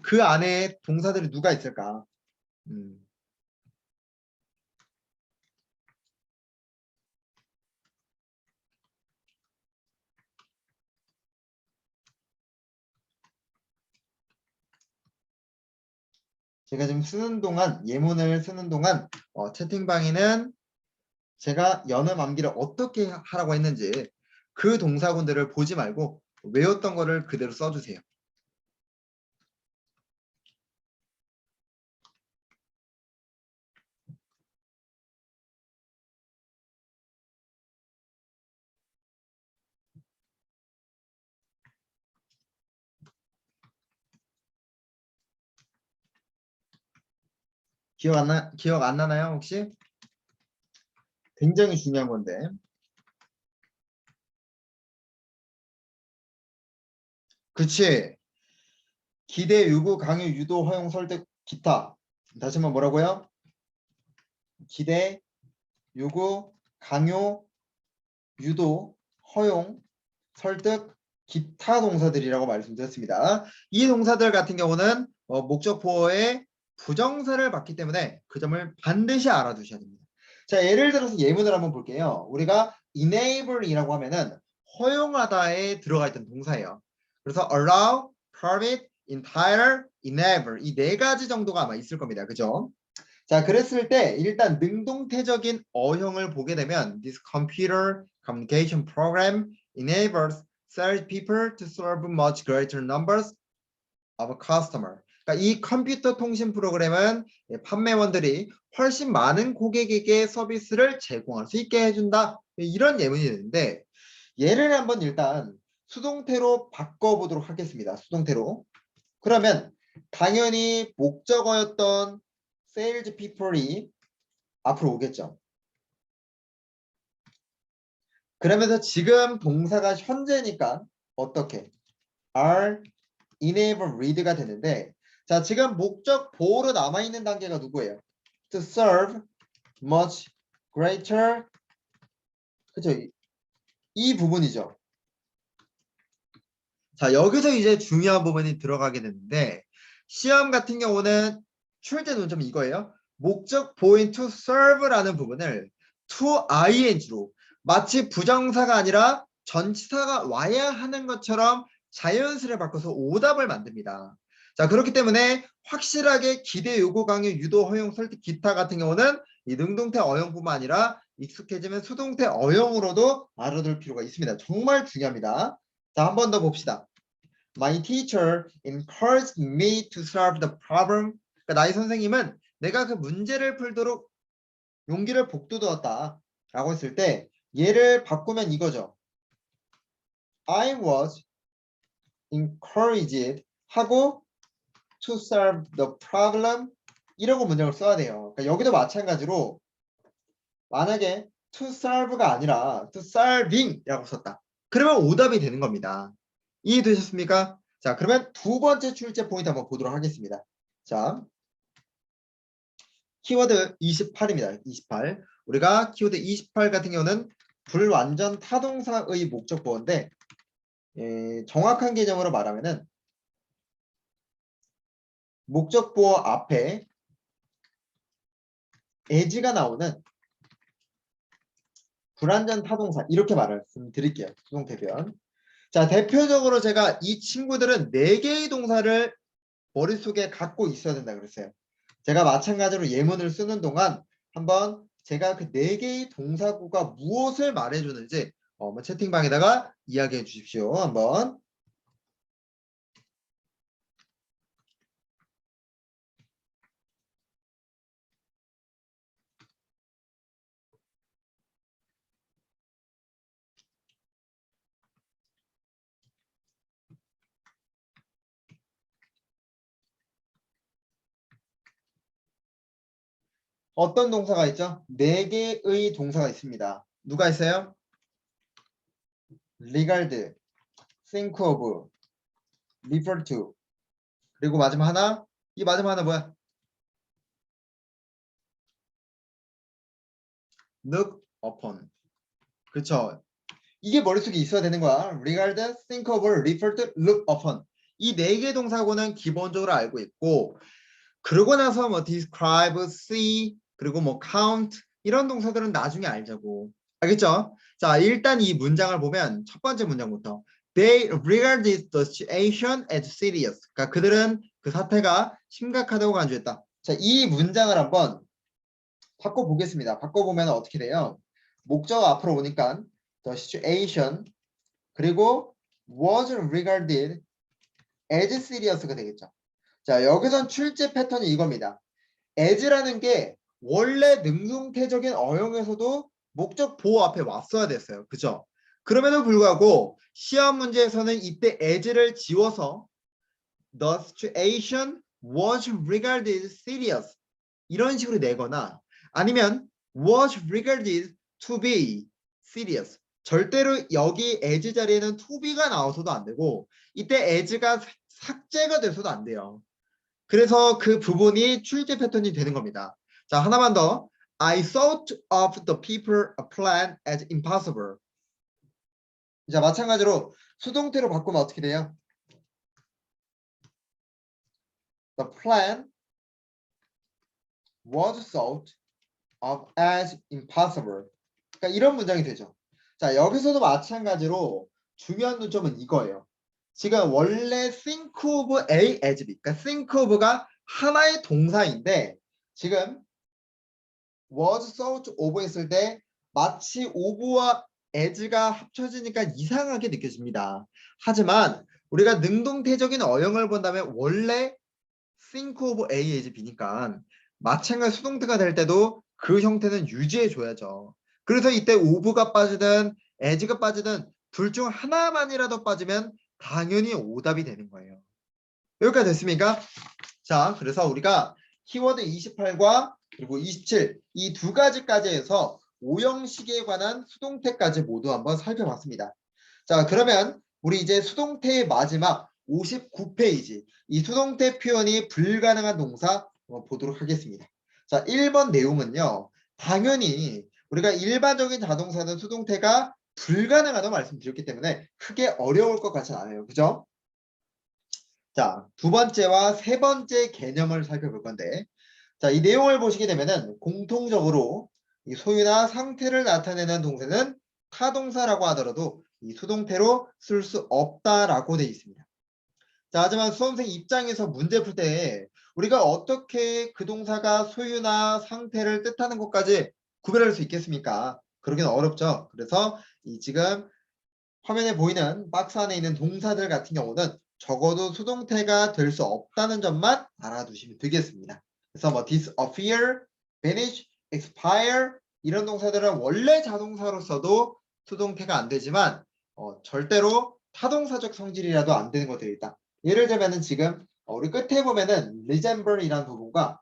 A: 그 안에 동사들이 누가 있을까? 제가 지금 쓰는 동안 예문을 쓰는 동안 채팅방에는 제가 연음 암기를 어떻게 하라고 했는지 그 동사군들을 보지 말고 외웠던 거를 그대로 써주세요. 기억 안 나나요, 혹시? 굉장히 중요한 건데. 그치? 기대, 요구, 강요, 유도, 허용, 설득, 기타. 다시 한번 뭐라고요? 기대, 요구, 강요, 유도, 허용, 설득, 기타 동사들이라고 말씀드렸습니다. 이 동사들 같은 경우는 목적보어의 부정사를 받기 때문에 그 점을 반드시 알아두셔야 됩니다. 자, 예를 들어서 예문을 한번 볼게요. 우리가 enable이라고 하면은 허용하다에 들어가 있던 동사예요. 그래서 allow, permit, entitle, enable 이 네 가지 정도가 아마 있을 겁니다. 그죠? 자, 그랬을 때 일단 능동태적인 어형을 보게 되면 this computer communication program enables sales people to serve much greater numbers of customers. 그러니까 이 컴퓨터 통신 프로그램은 판매원들이 훨씬 많은 고객에게 서비스를 제공할 수 있게 해준다. 이런 예문이 되는데 얘를 한번 일단 수동태로 바꿔보도록 하겠습니다. 수동태로. 그러면 당연히 목적어였던 sales people이 앞으로 오겠죠. 그러면서 지금 동사가 현재니까 어떻게? are enable read가 되는데 자 지금 목적 보호로 남아있는 단계가 누구예요? to serve much greater 그쵸? 이 부분이죠. 자 여기서 이제 중요한 부분이 들어가게 되는데 시험 같은 경우는 출제 논점이 이거예요. 목적 보인 to serve라는 부분을 to ing로 마치 부정사가 아니라 전치사가 와야 하는 것처럼 자연스레 바꿔서 오답을 만듭니다. 자 그렇기 때문에 확실하게 기대, 요구, 강요, 유도, 허용, 설득, 기타 같은 경우는 이 능동태 어용뿐만 아니라 익숙해지면 수동태 어용으로도 알아둘 필요가 있습니다. 정말 중요합니다. 자, 한 번 더 봅시다. My teacher encouraged me to solve the problem. 그러니까 나의 선생님은 내가 그 문제를 풀도록 용기를 북돋았다. 라고 했을 때 얘를 바꾸면 이거죠. I was encouraged 하고 to solve the problem 이라고 문장을 써야 돼요. 그러니까 여기도 마찬가지로 만약에 to solve가 아니라 to solving 이라고 썼다. 그러면 오답이 되는 겁니다. 이해되셨습니까? 자, 그러면 두 번째 출제 포인트 한번 보도록 하겠습니다. 자, 키워드 28입니다. 28. 우리가 키워드 28 같은 경우는 불완전 타동사의 목적 보어인데 정확한 개념으로 말하면은 목적 보어 앞에 as가 나오는 불완전 타동사 이렇게 말씀드릴게요. 수동태변. 자, 대표적으로 제가 이 친구들은 4개의 동사를 머릿속에 갖고 있어야 된다 그랬어요. 제가 마찬가지로 예문을 쓰는 동안 한번 제가 그 4개의 동사구가 무엇을 말해주는지 채팅방에다가 이야기해 주십시오. 한번. 어떤 동사가 있죠? 4개의 동사가 있습니다. 누가 있어요? regard, think of, refer to. 그리고 마지막 하나. 이 마지막 하나 뭐야? look upon. 그렇죠. 이게 머릿속에 있어야 되는 거야. regard, think of, refer to, look upon. 이 4개 동사고는 기본적으로 알고 있고 그러고 나서 뭐 describe, see, 그리고 뭐 count 이런 동사들은 나중에 알자고. 알겠죠? 자, 일단 이 문장을 보면 첫 번째 문장부터 They regarded the situation as serious. 그러니까 그들은 그 사태가 심각하다고 간주했다. 자, 이 문장을 한번 바꿔보겠습니다. 바꿔보면 어떻게 돼요? 목적 앞으로 오니까 the situation 그리고 was regarded as serious가 되겠죠. 자, 여기선 출제 패턴이 이겁니다. as라는 게 원래 능동태적인 어용에서도 목적 보호 앞에 왔어야 됐어요. 그죠? 그럼에도 불구하고 시험 문제에서는 이때 as를 지워서 the situation was regarded serious 이런 식으로 내거나 아니면 was regarded to be serious 절대로 여기 as 자리에는 to be가 나와서도 안 되고 이때 as가 삭제가 돼서도 안 돼요. 그래서 그 부분이 출제 패턴이 되는 겁니다. 자, 하나만 더. I thought of the people a plan as impossible. 자, 마찬가지로 수동태로 바꾸면 어떻게 돼요? The plan was thought of as impossible. 그러니까 이런 문장이 되죠. 자, 여기서도 마찬가지로 중요한 논점은 이거예요. 지금 원래 think of A as B. 그러니까 think of가 하나의 동사인데 지금 was thought of 했을 때 마치 of와 as가 합쳐지니까 이상하게 느껴집니다. 하지만 우리가 능동태적인 어용을 본다면 원래 think of A as B니까 마찬가지 수동태가 될 때도 그 형태는 유지해 줘야죠. 그래서 이때 of가 빠지든 as가 빠지든 둘 중 하나만이라도 빠지면 당연히 오답이 되는 거예요. 여기까지 됐습니까? 자, 그래서 우리가 키워드 28과 그리고 27 이 두 가지까지 해서 오형식에 관한 수동태까지 모두 한번 살펴봤습니다. 자, 그러면 우리 이제 수동태의 마지막 59페이지 이 수동태 표현이 불가능한 동사 보도록 하겠습니다. 자, 1번 내용은요. 당연히 우리가 일반적인 자동사는 수동태가 불가능하다고 말씀드렸기 때문에 크게 어려울 것 같지는 않아요. 그죠? 자, 두 번째와 세 번째 개념을 살펴볼 건데 자, 이 내용을 보시게 되면은 공통적으로 이 소유나 상태를 나타내는 동사는 타동사라고 하더라도 이 수동태로 쓸 수 없다라고 되어 있습니다. 자, 하지만 수험생 입장에서 문제 풀 때 우리가 어떻게 그 동사가 소유나 상태를 뜻하는 것까지 구별할 수 있겠습니까? 그러긴 어렵죠. 그래서 이 지금 화면에 보이는 박스 안에 있는 동사들 같은 경우는 적어도 수동태가 될 수 없다는 점만 알아두시면 되겠습니다. 그래서 뭐 disappear, vanish, expire 이런 동사들은 원래 자동사로서도 수동태가 안 되지만 절대로 타동사적 성질이라도 안 되는 것들이 있다. 예를 들면은 지금 우리 끝에 보면은 resemble이라는 부분과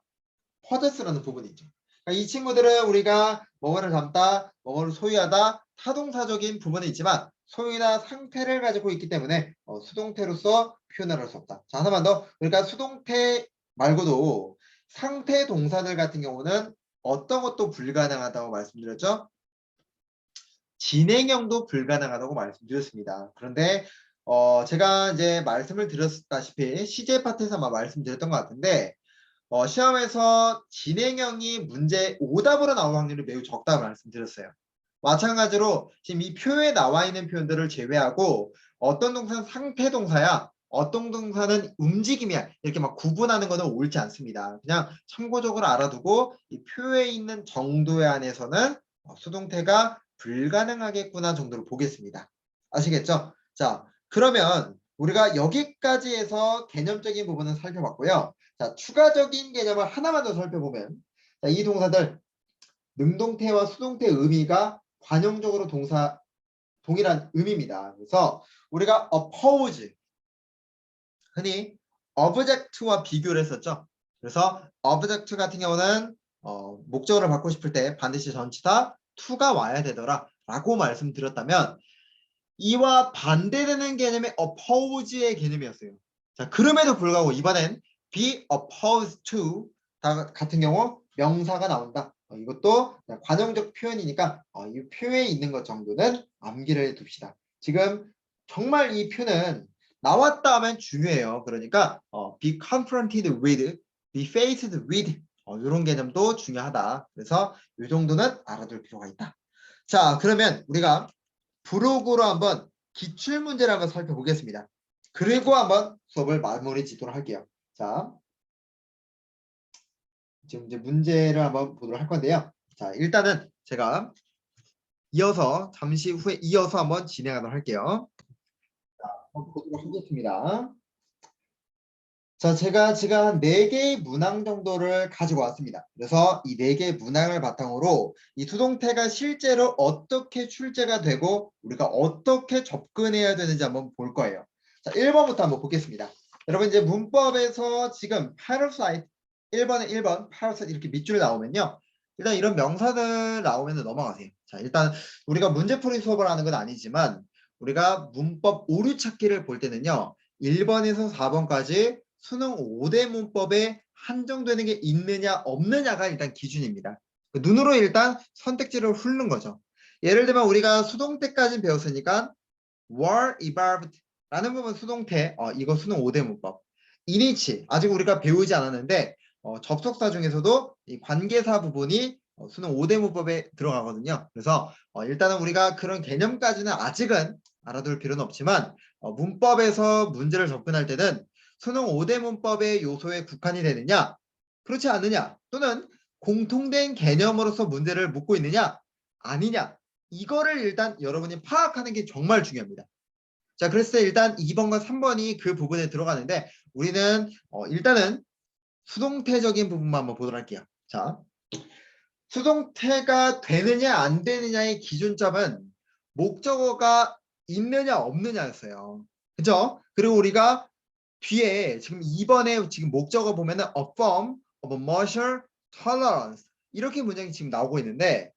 A: possess라는 부분이 있죠. 그러니까 이 친구들은 우리가 뭐뭐를 담다, 뭐뭐를 소유하다 타동사적인 부분이 있지만 소유나 상태를 가지고 있기 때문에 수동태로서 표현을 할 수 없다. 자, 하나만 더. 그러니까 수동태 말고도 상태 동사들 같은 경우는 어떤 것도 불가능하다고 말씀드렸죠? 진행형도 불가능하다고 말씀드렸습니다. 그런데 제가 이제 말씀을 드렸다시피 CJ 파트에서 아마 말씀드렸던 것 같은데 시험에서 진행형이 문제 오답으로 나올 확률이 매우 적다고 말씀드렸어요. 마찬가지로 지금 이 표에 나와 있는 표현들을 제외하고 어떤 동사는 상태 동사야 어떤 동사는 움직임이야 이렇게 막 구분하는 것은 옳지 않습니다. 그냥 참고적으로 알아두고 이 표에 있는 정도에 한해서는 수동태가 불가능하겠구나 정도로 보겠습니다. 아시겠죠? 자, 그러면 우리가 여기까지 해서 개념적인 부분은 살펴봤고요. 자, 추가적인 개념을 하나만 더 살펴보면 자, 이 동사들 능동태와 수동태 의미가 관용적으로 동일한 의미입니다. 그래서 우리가 oppose 흔히 object와 비교를 했었죠. 그래서 object 같은 경우는 목적어를 받고 싶을 때 반드시 전치사 to가 와야 되더라 라고 말씀드렸다면 이와 반대되는 개념의 oppose의 개념이었어요. 자, 그럼에도 불구하고 이번엔 be opposed to 같은 경우 명사가 나온다. 이것도 관용적 표현이니까 이 표에 있는 것 정도는 암기를 해둡시다. 지금 정말 이 표는 나왔다 하면 중요해요. 그러니까 be confronted with, be faced with 이런 개념도 중요하다. 그래서 이 정도는 알아둘 필요가 있다. 자, 그러면 우리가 브로그로 한번 기출문제를 한번 살펴보겠습니다. 그리고 한번 수업을 마무리 짓도록 할게요. 자, 지금 이제 문제를 한번 보도록 할 건데요. 자, 일단은 제가 이어서 잠시 후에 이어서 한번 진행하도록 할게요. 자, 한번 보도록 하겠습니다. 자, 제가 지금 한 4개의 문항 정도를 가지고 왔습니다. 그래서 이 4개의 문항을 바탕으로 이 수동태가 실제로 어떻게 출제가 되고 우리가 어떻게 접근해야 되는지 한번 볼 거예요. 자, 1번부터 한번 보겠습니다. 여러분 이제 문법에서 지금 parasite 1번에 1번 parasite 이렇게 밑줄 나오면요. 일단 이런 명사들 나오면 넘어가세요. 자, 일단 우리가 문제풀이 수업을 하는 건 아니지만 우리가 문법 오류 찾기를 볼 때는요. 1번에서 4번까지 수능 5대 문법에 한정되는 게 있느냐 없느냐가 일단 기준입니다. 눈으로 일단 선택지를 훑는 거죠. 예를 들면 우리가 수동태까지 배웠으니까 were evolved 라는 부분 수동태 이거 수능 5대 문법. 이니치 아직 우리가 배우지 않았는데 접속사 중에서도 이 관계사 부분이 수능 5대 문법에 들어가거든요. 그래서 일단은 우리가 그런 개념까지는 아직은 알아둘 필요는 없지만 문법에서 문제를 접근할 때는 수능 5대 문법의 요소에 국한이 되느냐 그렇지 않느냐 또는 공통된 개념으로서 문제를 묻고 있느냐 아니냐 이거를 일단 여러분이 파악하는 게 정말 중요합니다. 자, 그래서 일단 2번과 3번이 그 부분에 들어가는데 우리는 일단은 수동태적인 부분만 한번 보도록 할게요. 자, 수동태가 되느냐 안 되느냐의 기준점은 목적어가 있느냐 없느냐였어요. 그죠? 그리고 우리가 뒤에 지금 2번에 지금 목적어 보면은 affirm of martial tolerance 이렇게 문장이 지금 나오고 있는데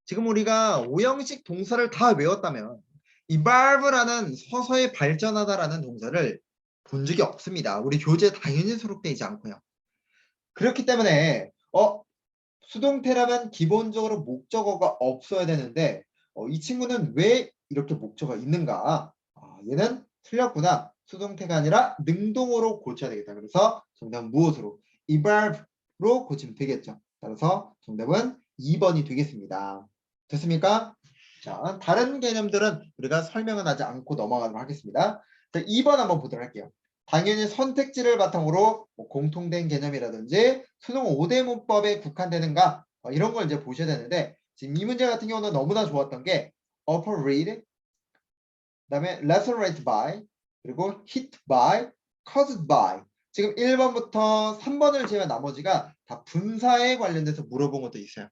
A: 지금 우리가 오형식 동사를 다 외웠다면 evolve라는 서서히 발전하다라는 동사를 본 적이 없습니다. 우리 교재에 당연히 수록되어 있지 않고요. 그렇기 때문에 수동태라면 기본적으로 목적어가 없어야 되는데 이 친구는 왜 이렇게 목적어가 있는가? 얘는 틀렸구나. 수동태가 아니라 능동어로 고쳐야 되겠다. 그래서 정답은 무엇으로? evolve로 고치면 되겠죠. 따라서 정답은 2번이 되겠습니다. 됐습니까? 자, 다른 개념들은 우리가 설명은 하지 않고 넘어가도록 하겠습니다. 자, 2번 한번 보도록 할게요. 당연히 선택지를 바탕으로 공통된 개념이라든지 수능 5대 문법에 국한되는가 이런 걸 이제 보셔야 되는데 지금 이 문제 같은 경우는 너무나 좋았던 게 upper read 그다음에 lacerate by 그리고 hit by caused by 지금 1번부터 3번을 제외한 나머지가 다 분사에 관련돼서 물어본 것도 있어요.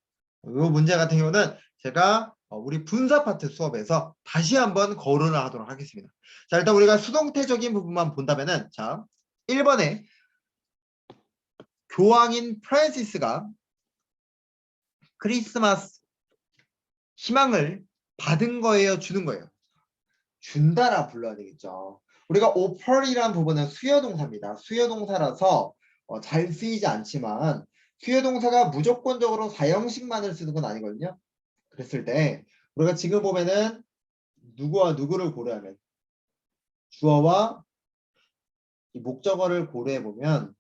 A: 이 문제 같은 경우는 제가 우리 분사 파트 수업에서 다시 한번 거론을 하도록 하겠습니다. 자, 일단 우리가 수동태적인 부분만 본다면은 자, 1번에 교황인 프란시스가 크리스마스 희망을 받은 거예요, 주는 거예요? 준다라 불러야 되겠죠. 우리가 offer이라는 부분은 수요동사입니다. 수요동사라서 잘 쓰이지 않지만 수요동사가 무조건적으로 사형식만을 쓰는 건 아니거든요. 그랬을 때 우리가 지금 보면은 누구와 누구를 고려하면 주어와 이 목적어를 고려해 보면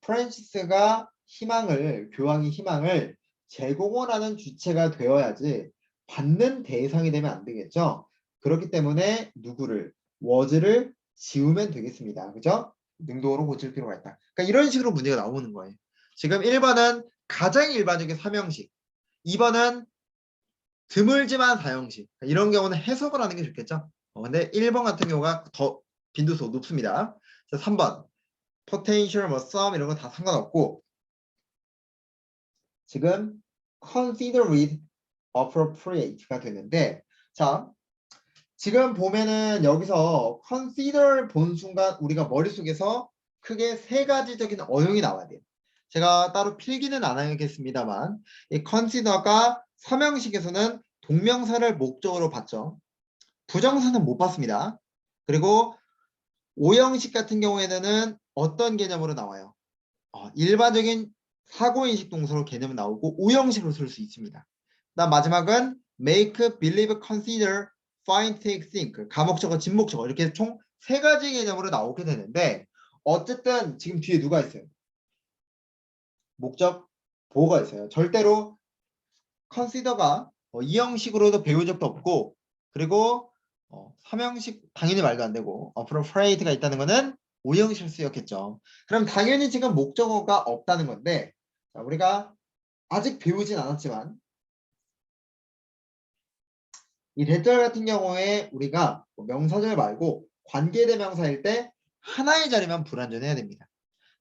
A: 프란시스가 교황이 희망을 제공을 하는 주체가 되어야지 받는 대상이 되면 안 되겠죠. 그렇기 때문에 누구를 was를 지우면 되겠습니다. 그죠? 능동으로 고칠 필요가 있다. 그러니까 이런 식으로 문제가 나오는 거예요. 지금 1번은 가장 일반적인 삼형식, 2번은 드물지만 사형식. 이런 경우는 해석을 하는 게 좋겠죠. 근데 1번 같은 경우가 더 빈도수 높습니다. 자, 3번 potential, 뭐 some 이런 거 다 상관없고 지금 consider with appropriate가 되는데 자 지금 보면은 여기서 consider 본 순간 우리가 머릿속에서 크게 3가지적인 어용이 나와야 돼요. 제가 따로 필기는 안 하겠습니다만 이 consider가 삼형식에서는 동명사를 목적으로 봤죠. 부정사는 못 봤습니다. 그리고 오형식 같은 경우에는 어떤 개념으로 나와요? 일반적인 사고인식 동사로 개념이 나오고 오형식으로 쓸 수 있습니다. 그다음 마지막은 make, believe, consider, find, take, think 가목적어, 진목적어 이렇게 총 3가지 개념으로 나오게 되는데 어쨌든 지금 뒤에 누가 있어요? 목적 보호가 있어요. 절대로 consider가 이 형식으로도 배운 적도 없고 그리고 3형식 당연히 말도 안 되고 appropriate가 있다는 거는 오형식 쓰였겠죠. 그럼 당연히 지금 목적어가 없다는 건데, 자, 우리가 아직 배우진 않았지만 이 대절 같은 경우에 우리가 뭐 명사절 말고 관계대명사일 때 하나의 자리만 불완전해야 됩니다.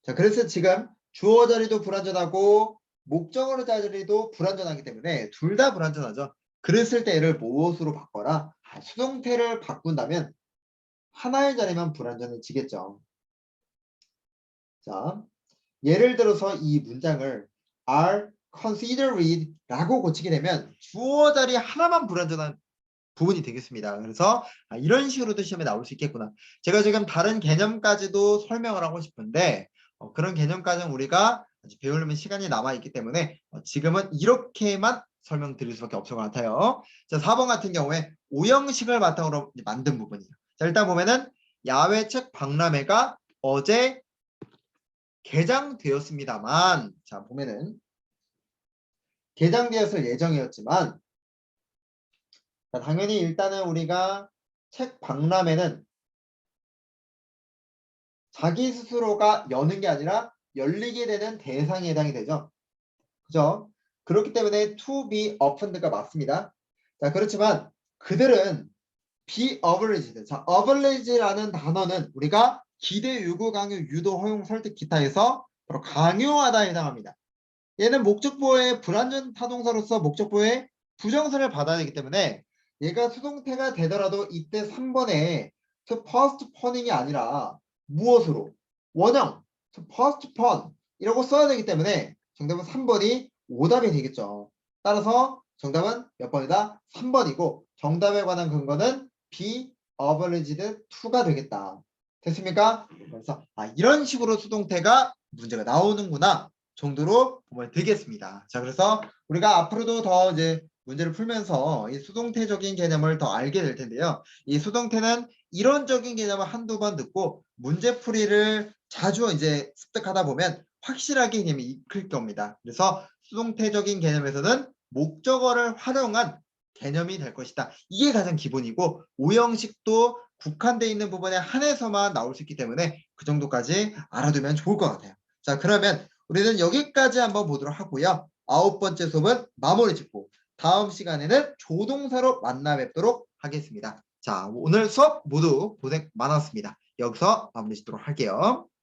A: 자, 그래서 지금 주어 자리도 불완전하고 목적어의 자리도 불완전하기 때문에 둘 다 불완전하죠. 그랬을 때 얘를 무엇으로 바꿔라? 수동태를 바꾼다면 하나의 자리만 불완전해지겠죠. 자, 예를 들어서 이 문장을 are considered 라고 고치게 되면 주어 자리 하나만 불완전한 부분이 되겠습니다. 그래서 이런 식으로도 시험에 나올 수 있겠구나. 제가 지금 다른 개념까지도 설명을 하고 싶은데 그런 개념까지는 우리가 아직 배우려면 시간이 남아있기 때문에 지금은 이렇게만 설명드릴 수밖에 없을 것 같아요. 자, 4번 같은 경우에 오형식을 바탕으로 만든 부분이에요. 자, 일단 보면은 야외책 박람회가 어제 개장되었습니다만, 자, 보면은 개장되었을 예정이었지만, 자, 당연히 일단은 우리가 책 박람회는 자기 스스로가 여는 게 아니라 열리게 되는 대상에 해당이 되죠. 그죠? 그렇기 때문에 to be opened가 맞습니다. 자, 그렇지만 그들은 be obliged. 자, oblige라는 단어는 우리가 기대, 요구, 강요, 유도, 허용, 설득, 기타에서 바로 강요하다에 해당합니다. 얘는 목적보의 불완전 타동사로서 목적보의 부정사를 받아야 되기 때문에 얘가 수동태가 되더라도 이때 3번에 to postpone이 아니라 무엇으로? 원형 to postpone 이라고 써야 되기 때문에 정답은 3번이 오답이 되겠죠. 따라서 정답은 몇 번이다? 3번이고 정답에 관한 근거는 be obliged to가 되겠다. 됐습니까? 그래서 이런 식으로 수동태가 문제가 나오는구나 정도로 보면 되겠습니다. 자, 그래서 우리가 앞으로도 더 이제 문제를 풀면서 이 수동태적인 개념을 더 알게 될 텐데요. 이 수동태는 이론적인 개념을 한두 번 듣고 문제풀이를 자주 이제 습득하다 보면 확실하게 개념이 익힐 겁니다. 그래서 수동태적인 개념에서는 목적어를 활용한 개념이 될 것이다. 이게 가장 기본이고 오형식도 국한되어 있는 부분에 한해서만 나올 수 있기 때문에 그 정도까지 알아두면 좋을 것 같아요. 자, 그러면 우리는 여기까지 한번 보도록 하고요. 9번째 수업은 마무리 짓고 다음 시간에는 조동사로 만나 뵙도록 하겠습니다. 자, 오늘 수업 모두 고생 많았습니다. 여기서 마무리 짓도록 할게요.